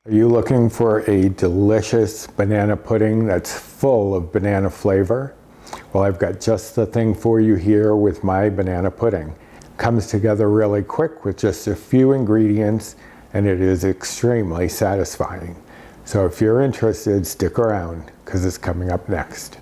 Are you looking for a delicious banana pudding that's full of banana flavor? Well, I've got just the thing for you here with my banana pudding. Comes together really quick with just a few ingredients, and it is extremely satisfying. So if you're interested, stick around because it's coming up next.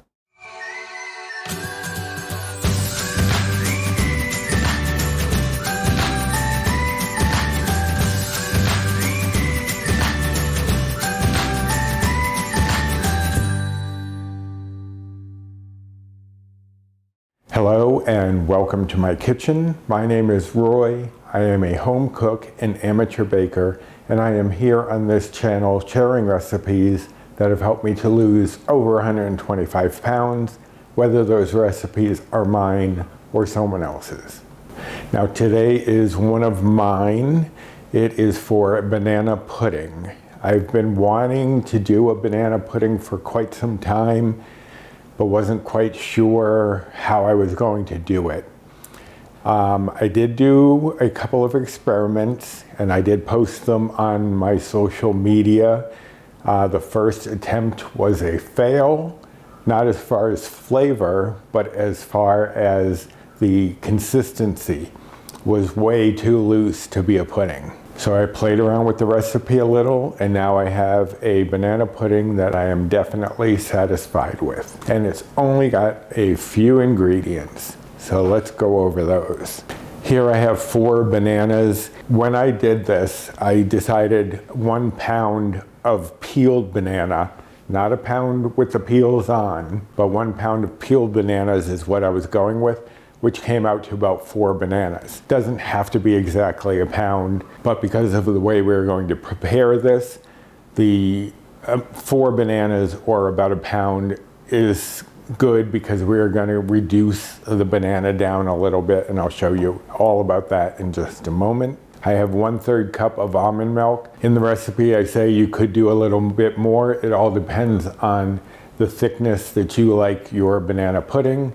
Hello and welcome to my kitchen. My name is Roy. I am a home cook and amateur baker, and I am here on this channel sharing recipes that have helped me to lose over 125 pounds, whether those recipes are mine or someone else's. Now today is one of mine. It is for banana pudding. I've been wanting to do a banana pudding for quite some time, but wasn't quite sure how I was going to do it. I did do a couple of experiments and I did post them on my social media. The first attempt was a fail, not as far as flavor, but as far as the consistency was way too loose to be a pudding. So I played around with the recipe a little, and now I have a banana pudding that I am definitely satisfied with. And it's only got a few ingredients, so let's go over those. Here I have 4 bananas. When I did this, I decided 1 pound of peeled banana, not a pound with the peels on, but 1 pound of peeled bananas is what I was going with, which came out to about 4 bananas. Doesn't have to be exactly a pound, but because of the way we're going to prepare this, the 4 bananas or about a pound is good because we're going to reduce the banana down a little bit, and I'll show you all about that in just a moment. I have 1/3 cup of almond milk. In the recipe I say you could do a little bit more. It all depends on the thickness that you like your banana pudding.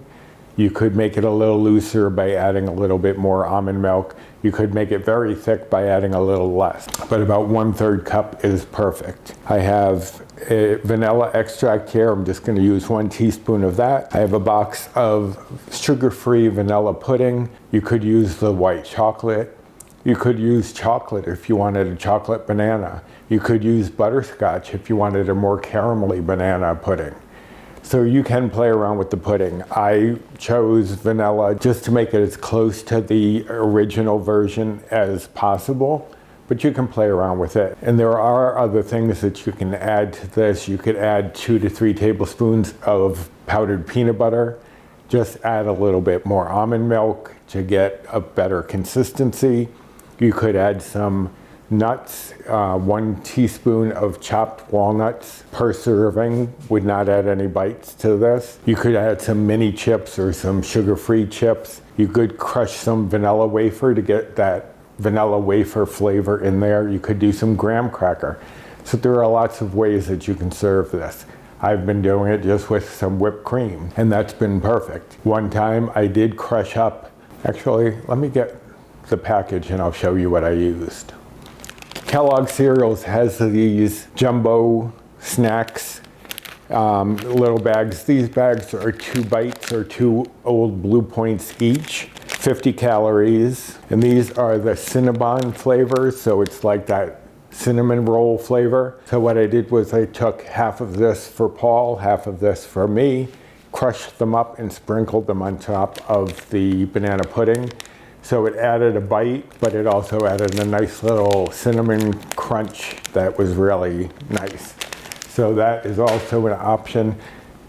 You could make it a little looser by adding a little bit more almond milk. You could make it very thick by adding a little less, but about 1/3 cup is perfect. I have a vanilla extract here. I'm just going to use 1 teaspoon of that. I have a box of sugar-free vanilla pudding. You could use the white chocolate. You could use chocolate if you wanted a chocolate banana. You could use butterscotch if you wanted a more caramelly banana pudding. So you can play around with the pudding. I chose vanilla just to make it as close to the original version as possible, but you can play around with it. And there are other things that you can add to this. You could add 2 to 3 tablespoons of powdered peanut butter. Just add a little bit more almond milk to get a better consistency. You could add some nuts, 1 teaspoon of chopped walnuts per serving, would not add any bites to this. You could add some mini chips or some sugar-free chips. You could crush some vanilla wafer to get that vanilla wafer flavor in there. You could do some graham cracker. So there are lots of ways that you can serve this. I've been doing it just with some whipped cream, and that's been perfect. One time I did crush up, actually, let me get the package and I'll show you what I used. Kellogg Cereals has these jumbo snacks, little bags. These bags are 2 bites or 2 old Blue Points each, 50 calories. And these are the Cinnabon flavors, so it's like that cinnamon roll flavor. So what I did was I took half of this for Paul, half of this for me, crushed them up and sprinkled them on top of the banana pudding. So it added a bite, but it also added a nice little cinnamon crunch that was really nice. So that is also an option.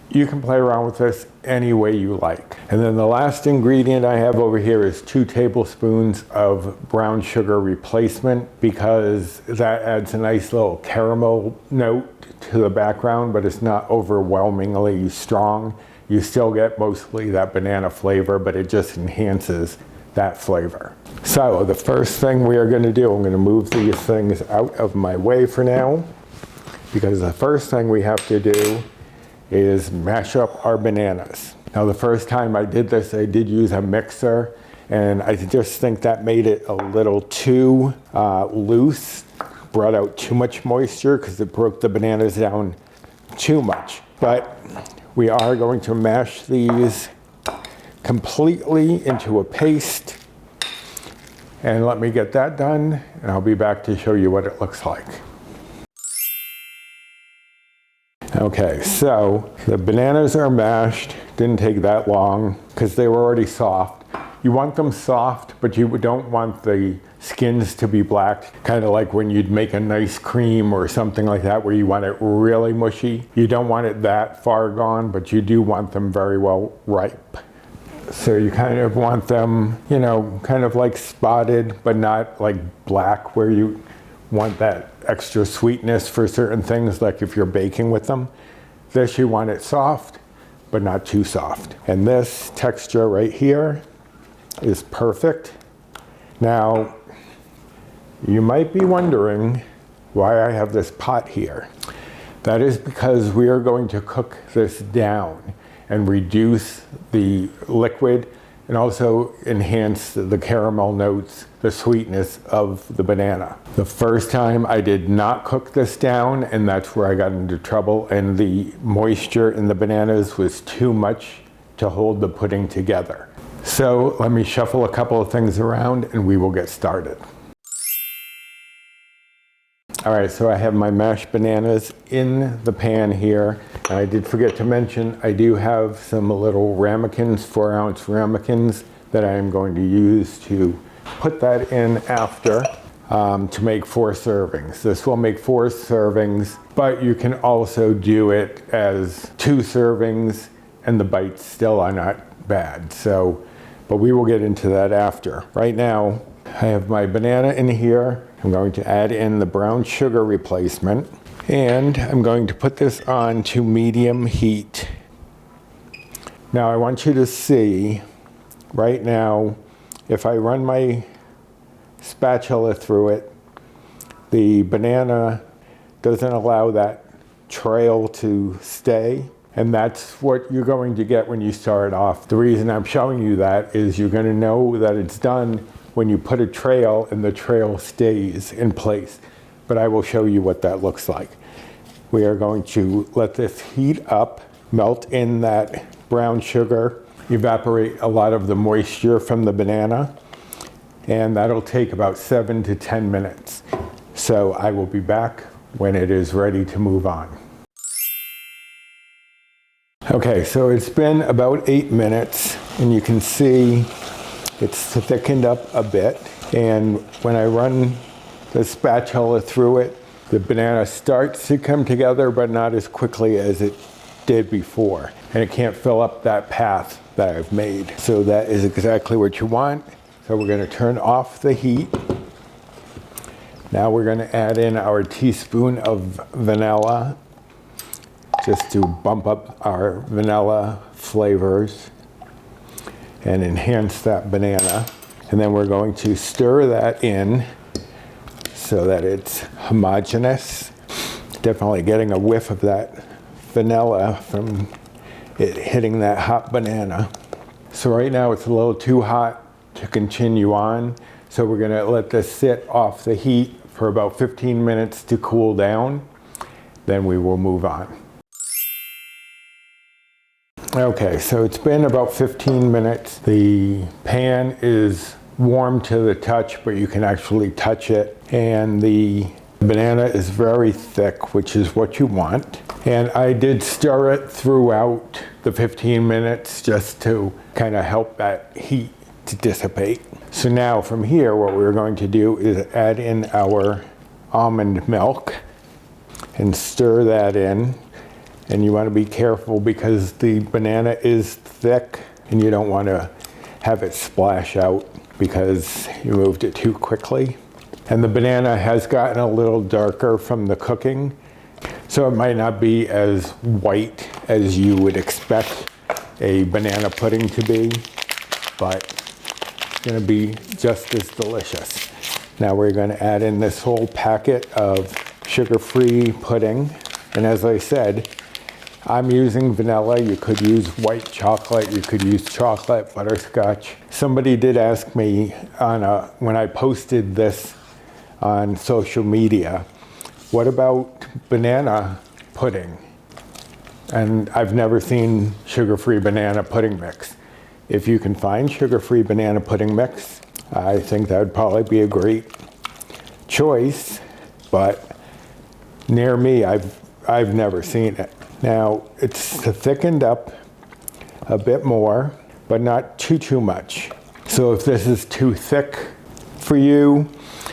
You can play around with this any way you like. And then the last ingredient I have over here is 2 tablespoons of brown sugar replacement, because that adds a nice little caramel note to the background, but it's not overwhelmingly strong. You still get mostly that banana flavor, but it just enhances that flavor. So the first thing we are going to do, I'm going to move these things out of my way for now, because the first thing we have to do is mash up our bananas. Now the first time I did this, I did use a mixer, and I just think that made it a little too loose, brought out too much moisture because it broke the bananas down too much. But we are going to mash these completely into a paste. And let me get that done, and I'll be back to show you what it looks like. Okay, so the bananas are mashed. Didn't take that long because they were already soft. You want them soft, but you don't want the skins to be black, kind of like when you'd make a nice cream or something like that where you want it really mushy. You don't want it that far gone, but you do want them very well ripe. So you kind of want them, you know, kind of like spotted, but not like black where you want that extra sweetness for certain things, like if you're baking with them. This, you want it soft, but not too soft. And this texture right here is perfect. Now, you might be wondering why I have this pot here. That is because we are going to cook this down and reduce the liquid and also enhance the caramel notes, the sweetness of the banana. The first time I did not cook this down, and that's where I got into trouble, and the moisture in the bananas was too much to hold the pudding together. So let me shuffle a couple of things around and we will get started. All right, so I have my mashed bananas in the pan here. And I did forget to mention, I do have some little ramekins, 4-ounce ramekins, that I am going to use to put that in after to make 4 servings. This will make 4 servings, but you can also do it as 2 servings and the bites still are not bad. So, but we will get into that after. Right now, I have my banana in here. I'm going to add in the brown sugar replacement, and I'm going to put this on to medium heat. Now I want you to see, right now, if I run my spatula through it, the banana doesn't allow that trail to stay. And that's what you're going to get when you start off. The reason I'm showing you that is you're going to know that it's done when you put a trail and the trail stays in place. But I will show you what that looks like. We are going to let this heat up, melt in that brown sugar, evaporate a lot of the moisture from the banana, and that'll take about 7 to 10 minutes. So I will be back when it is ready to move on. Okay, so it's been about 8 minutes, and you can see it's thickened up a bit. And when I run the spatula through it, the banana starts to come together, but not as quickly as it did before. And it can't fill up that path that I've made. So that is exactly what you want. So we're going to turn off the heat. Now we're going to add in our teaspoon of vanilla, just to bump up our vanilla flavors and enhance that banana. And then we're going to stir that in so that it's homogeneous. Definitely getting a whiff of that vanilla from it hitting that hot banana. So right now it's a little too hot to continue on. So we're gonna let this sit off the heat for about 15 minutes to cool down. Then we will move on. Okay, so it's been about 15 minutes. The pan is warm to the touch, but you can actually touch it. And the banana is very thick, which is what you want. And I did stir it throughout the 15 minutes just to kind of help that heat to dissipate. So now from here, what we're going to do is add in our almond milk and stir that in. And you want to be careful because the banana is thick and you don't want to have it splash out because you moved it too quickly. And the banana has gotten a little darker from the cooking, so it might not be as white as you would expect a banana pudding to be, but it's going to be just as delicious. Now we're going to add in this whole packet of sugar-free pudding. And as I said, I'm using vanilla. You could use white chocolate. You could use chocolate, butterscotch. Somebody did ask me when I posted this on social media. What about banana pudding? And I've never seen sugar-free banana pudding mix. If you can find sugar-free banana pudding mix, I think that would probably be a great choice, but near me, I've never seen it. Now, it's thickened up a bit more, but not too much. So if this is too thick for you,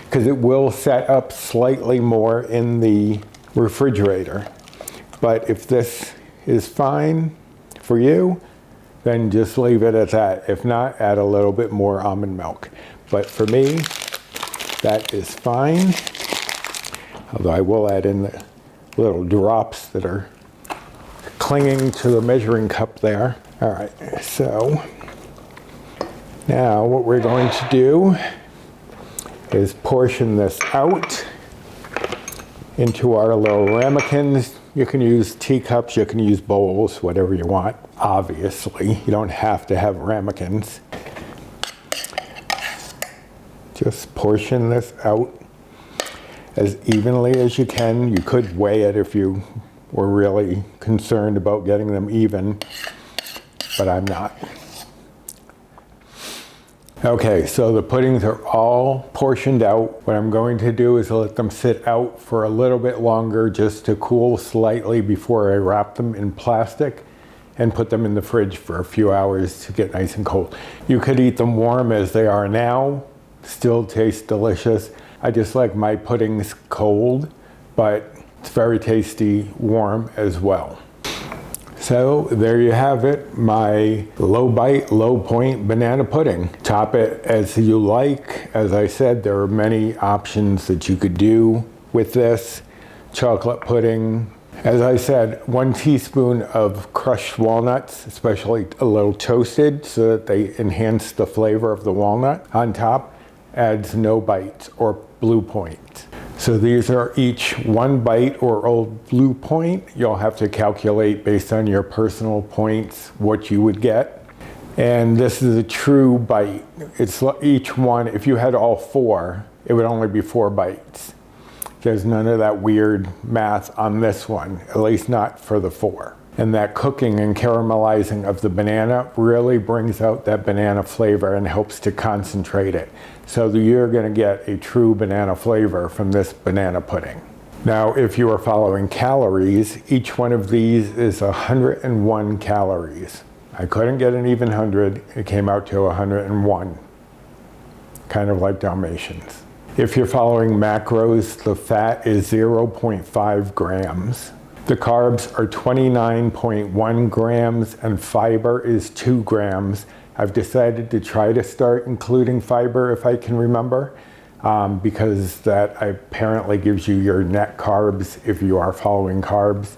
because it will set up slightly more in the refrigerator. But if this is fine for you, then just leave it at that. If not, add a little bit more almond milk. But for me, that is fine. Although I will add in the little drops that are clinging to the measuring cup there. All right, so now what we're going to do is portion this out into our little ramekins. You can use teacups, you can use bowls, whatever you want. Obviously, you don't have to have ramekins. Just portion this out as evenly as you can. You could weigh it if you were really concerned about getting them even, but I'm not. Okay, so the puddings are all portioned out. What I'm going to do is let them sit out for a little bit longer just to cool slightly before I wrap them in plastic and put them in the fridge for a few hours to get nice and cold. You could eat them warm as they are now, still taste delicious. I just like my puddings cold, but it's very tasty warm as well. So there you have it, my low bite, low point banana pudding. Top it as you like. As I said, there are many options that you could do with this. Chocolate pudding. As I said, 1 teaspoon of crushed walnuts, especially a little toasted so that they enhance the flavor of the walnut on top, adds no bites or blue point. So these are each 1 bite or old blue point. You'll have to calculate based on your personal points what you would get. And this is a true bite. It's each one, if you had all 4, it would only be 4 bites. There's none of that weird math on this one, at least not for the 4. And that cooking and caramelizing of the banana really brings out that banana flavor and helps to concentrate it. So you're going to get a true banana flavor from this banana pudding. Now, if you are following calories, each one of these is 101 calories. I couldn't get an even 100. It came out to 101, kind of like Dalmatians. If you're following macros, the fat is 0.5 grams. The carbs are 29.1 grams and fiber is 2 grams. I've decided to try to start including fiber if I can remember, because that apparently gives you your net carbs if you are following carbs.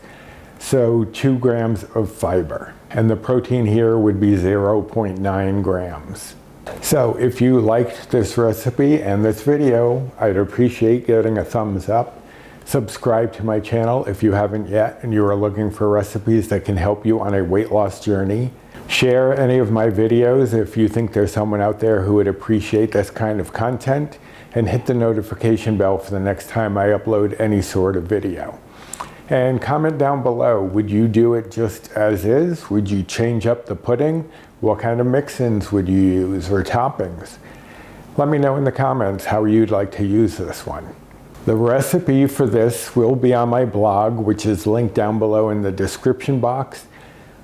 So 2 grams of fiber. And the protein here would be 0.9 grams. So if you liked this recipe and this video, I'd appreciate getting a thumbs up. Subscribe to my channel if you haven't yet and you are looking for recipes that can help you on a weight loss journey. Share any of my videos if you think there's someone out there who would appreciate this kind of content, and hit the notification bell for the next time I upload any sort of video. And comment down below, would you do it just as is? Would you change up the pudding? What kind of mix-ins would you use or toppings? Let me know in the comments how you'd like to use this one. The recipe for this will be on my blog, which is linked down below in the description box.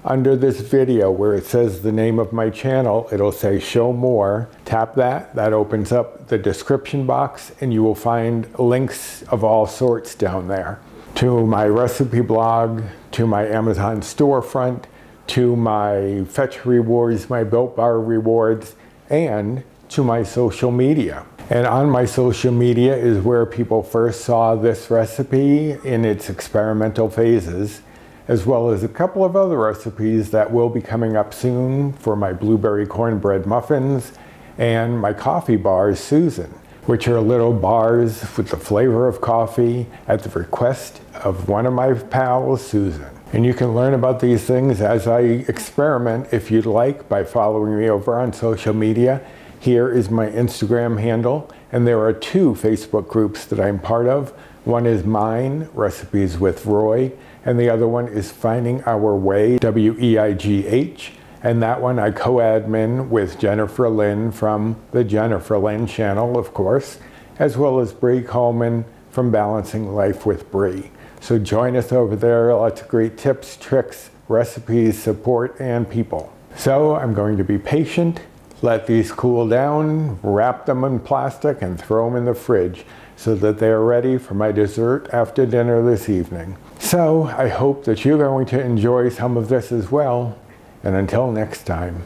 Under this video where it says the name of my channel, it'll say show more. Tap that, that opens up the description box and you will find links of all sorts down there. To my recipe blog, to my Amazon storefront, to my Fetch rewards, my Built Bar rewards, and to my social media. And on my social media is where people first saw this recipe in its experimental phases, as well as a couple of other recipes that will be coming up soon for my blueberry cornbread muffins and my coffee bars, Susan, which are little bars with the flavor of coffee at the request of one of my pals, Susan. And you can learn about these things as I experiment if you'd like by following me over on social media Here is my Instagram handle, and there are 2 Facebook groups that I'm part of. One is mine, Recipes with Roy, and the other one is Finding Our Way, W-E-I-G-H, and that one I co-admin with Jennifer Lynn from the Jennifer Lynn channel, of course, as well as Bree Coleman from Balancing Life with Bree. So join us over there, lots of great tips, tricks, recipes, support, and people. So I'm going to be patient, let these cool down, wrap them in plastic, and throw them in the fridge so that they're ready for my dessert after dinner this evening. So I hope that you're going to enjoy some of this as well. And until next time,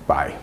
bye.